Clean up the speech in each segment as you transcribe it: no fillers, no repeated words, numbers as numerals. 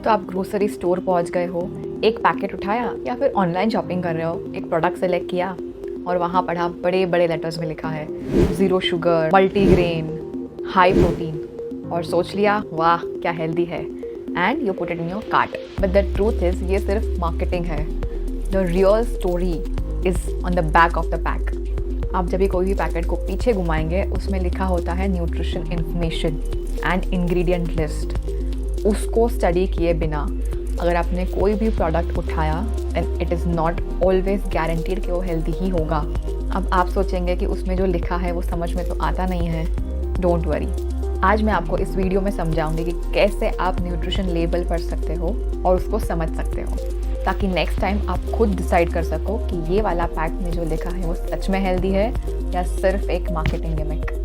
तो आप grocery store पहुंच गए हो, एक पैकेट उठाया या फिर ऑनलाइन शॉपिंग कर रहे हो, एक प्रोडक्ट सेलेक्ट किया और वहाँ पढ़ा बड़े बड़े लेटर्स में लिखा है 0 शुगर, मल्टीग्रेन, हाई प्रोटीन और सोच लिया वाह क्या हेल्दी है and you put it in your cart. But the truth is ये सिर्फ मार्केटिंग है। The real story is on the back of the pack. आप जब भी कोई भी पैकेट को पीछे घुमाएंगे उसमें लिखा होता है nutrition information and ingredient list. उसको स्टडी किए बिना अगर आपने कोई भी प्रोडक्ट उठाया then it is not always guaranteed कि वो हेल्दी ही होगा। अब आप सोचेंगे कि उसमें जो लिखा है वो समझ में तो आता नहीं है। डोंट वरी, आज मैं आपको इस वीडियो में समझाऊंगी कि कैसे आप न्यूट्रिशन लेबल पढ़ सकते हो और उसको समझ सकते हो, ताकि नेक्स्ट टाइम आप खुद डिसाइड कर सको कि ये वाला पैक में जो लिखा है वो सच में हेल्दी है या सिर्फ एक marketing gimmick.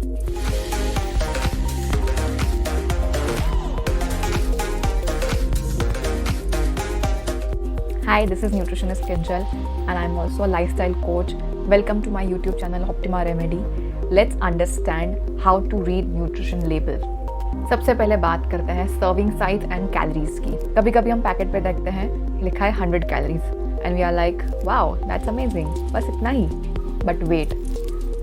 Hi, this is nutritionist Kinjal and I'm also a lifestyle coach. Welcome to my YouTube channel Optima Remedy. Let's understand how to read nutrition label. सबसे पहले बात करते हैं सर्विंग साइज एंड कैलोरीज की। कभी कभी हम packet पे देखते हैं लिखा है 100 calories and we are like wow that's amazing, बस इतना ही। But wait,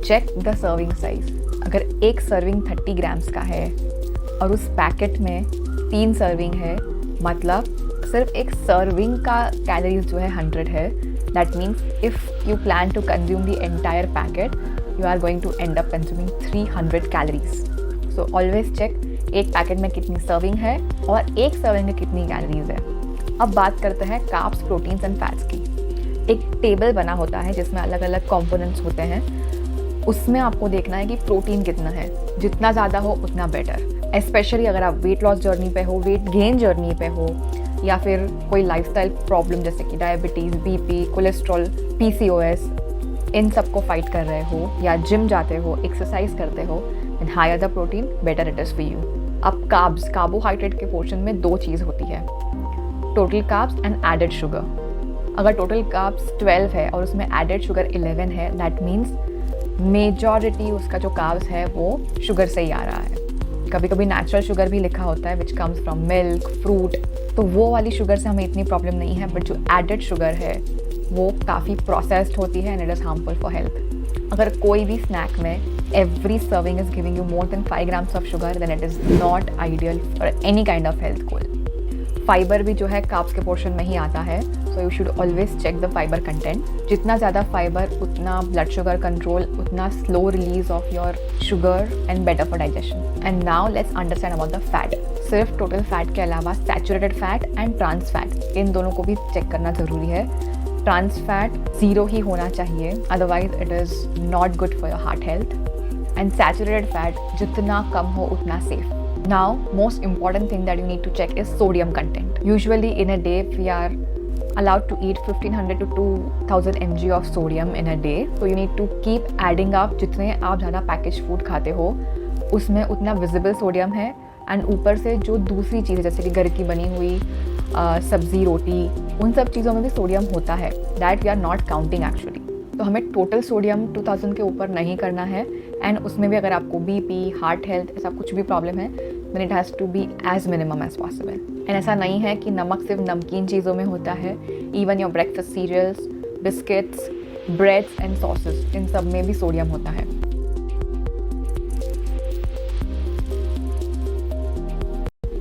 check the serving size. अगर एक सर्विंग 30 ग्राम्स का है और उस पैकेट में 3 सर्विंग है, मतलब सिर्फ एक सर्विंग का कैलोरीज जो है 100 है। That means if you plan to consume the entire packet you are going to end up consuming 300 calories. So always check एक पैकेट में कितनी सर्विंग है और एक सर्विंग में कितनी कैलोरीज है। अब बात करते हैं कार्ब्स, प्रोटीन्स एंड फैट्स की। एक टेबल बना होता है जिसमें अलग अलग कंपोनेंट्स होते हैं। उसमें आपको देखना है कि प्रोटीन कितना है, जितना ज़्यादा हो उतना बेटर। स्पेशली अगर आप वेट लॉस जर्नी पे हो, वेट गेन जर्नी पे हो, या फिर कोई लाइफस्टाइल प्रॉब्लम जैसे कि डायबिटीज़, बीपी, कोलेस्ट्रॉल, पीसीओएस, इन सब को फाइट कर रहे हो, या जिम जाते हो, एक्सरसाइज करते हो, and higher the protein better it is for you. अब कार्ब्स, कार्बोहाइड्रेट के पोर्शन में 2 चीज़ होती है, total carbs and added sugar. अगर टोटल कार्ब्स 12 है और उसमें एडेड शुगर 11 है, दैट मीन्स मेजॉरिटी उसका जो कार्ब्स है वो शुगर से ही आ रहा है। कभी कभी नेचुरल शुगर भी लिखा होता है which comes from milk, fruit, तो वो वाली शुगर से हमें इतनी प्रॉब्लम नहीं है। बट जो एडेड शुगर है वो काफ़ी प्रोसेस्ड होती है and it is harmful for health. अगर कोई भी स्नैक में every serving is giving you more than 5 grams of sugar then it is not ideal for any kind of health goal. Fibre भी जो है कार्ब्स के पोर्शन में ही आता है, so you should always check the fibre content. जितना ज़्यादा फाइबर उतना ब्लड शुगर कंट्रोल, उतना slow release of your sugar and better for digestion. And now let's understand about the fat. सिर्फ टोटल फैट के अलावा saturated fat and trans fat, इन दोनों को भी चेक करना ज़रूरी है। ट्रांस फैट 0 ही होना चाहिए, otherwise it is not good for your heart health. And saturated fat जितना कम हो उतना safe. Now, most important thing that you need to check is sodium content. Usually in a day, we are allowed to eat 1500 to 2000 mg of sodium in a day. So you need to keep adding up. जितने आप ज़्यादा package food खाते हो उसमें उतना visible sodium है, and ऊपर से जो दूसरी चीज़ जैसे कि घर की बनी हुई सब्जी, रोटी, उन सब चीज़ों में भी सोडियम होता है। That we are not counting actually. तो हमें टोटल सोडियम 2000 के ऊपर नहीं करना है। एंड उसमें भी अगर आपको बीपी, हार्ट हेल्थ, ऐसा कुछ भी प्रॉब्लम है then it has to be as minimum as possible. And ऐसा नहीं है कि नमक सिर्फ नमकीन चीज़ों में होता है। Even your breakfast cereals, biscuits, breads and sauces, इन सब में भी सोडियम होता है।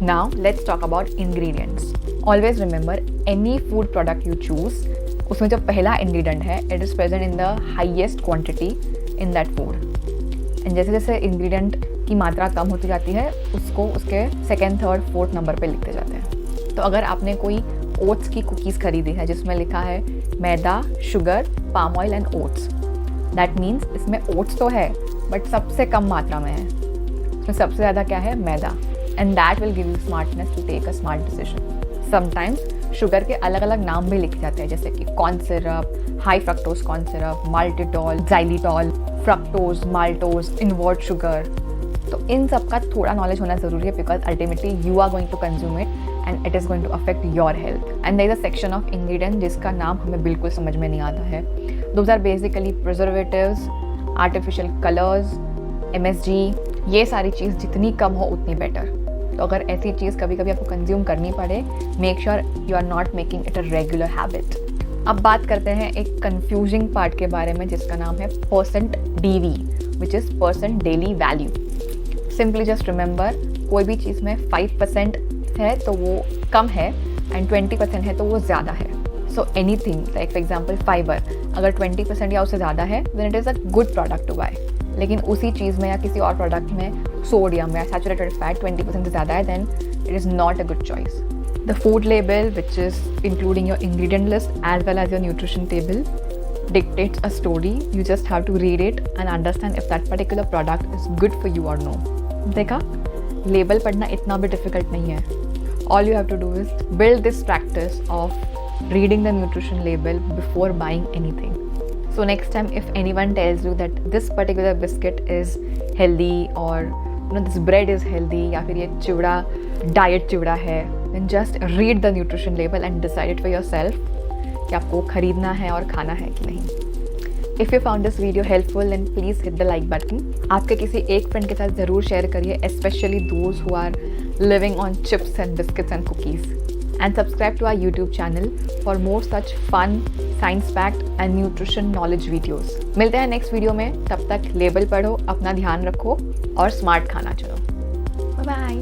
Now let's talk about ingredients. Always remember any food product you choose, उसमें जो पहला इंग्रेडिएंट है it is present in the highest quantity in that food. And जैसे जैसे इंग्रेडिएंट की मात्रा कम होती जाती है उसको उसके 2nd, 3rd, 4th नंबर पे लिखते जाते हैं। तो अगर आपने कोई ओट्स की कुकीज़ खरीदी है जिसमें लिखा है maida, sugar, palm oil and oats, that means इसमें ओट्स तो है बट सबसे कम मात्रा में है। इसमें सबसे ज़्यादा क्या है? Maida. And that will give you smartness to take a smart decision. Sometimes sugar के अलग अलग नाम भी लिखे जाते हैं, जैसे कि corn syrup, high fructose corn syrup, maltitol, xylitol, fructose, maltose, invert sugar. तो इन सब का थोड़ा नॉलेज होना ज़रूरी है, because ultimately you are going to consume it and it is going to affect your health. And there is a section of ingredient जिसका नाम हमें बिल्कुल समझ में नहीं आता है। Those are basically preservatives, artificial colours, MSG। ये सारी चीज़ जितनी कम हो उतनी बेटर। तो अगर ऐसी चीज़ कभी कभी आपको कंज्यूम करनी पड़े, make sure you are not making it a regular habit. अब बात करते हैं एक कंफ्यूजिंग पार्ट के बारे में जिसका नाम है %DV, which is percent daily value. Simply just remember, कोई भी चीज़ में 5% है तो वो कम है एंड 20% है तो वो ज़्यादा है। So any thing like for example fibre, अगर 20% या उससे ज़्यादा है then it is a good product to buy. लेकिन उसी चीज़ में या किसी और प्रोडक्ट में सोडियम या सैचुरेटेड फैट 20% से ज़्यादा है then it is not a good choice. The food label, which is including your ingredient list as well as your nutrition table, dictates a story. You just have to read it and understand if that particular product is good for you or no. देखा, label पढ़ना इतना भी difficult नहीं है. All you have to do is build this practice of reading the nutrition label before buying anything. So next time if anyone tells you that this particular biscuit is healthy or this bread is healthy या फिर ये चिवड़ा diet चिवड़ा है, then just read the nutrition label and decide it for yourself कि आपको खरीदना है और खाना है कि नहीं। If you found this video helpful then please hit the like button. आपके किसी एक फ्रेंड के साथ ज़रूर शेयर करिए, especially those who are living on chips and biscuits and cookies. And subscribe to our YouTube channel for more such fun, science-packed and nutrition knowledge videos. मिलते हैं next video में, तब तक लेबल पढ़ो, अपना ध्यान रखो और स्मार्ट खाना चुनो। Bye bye.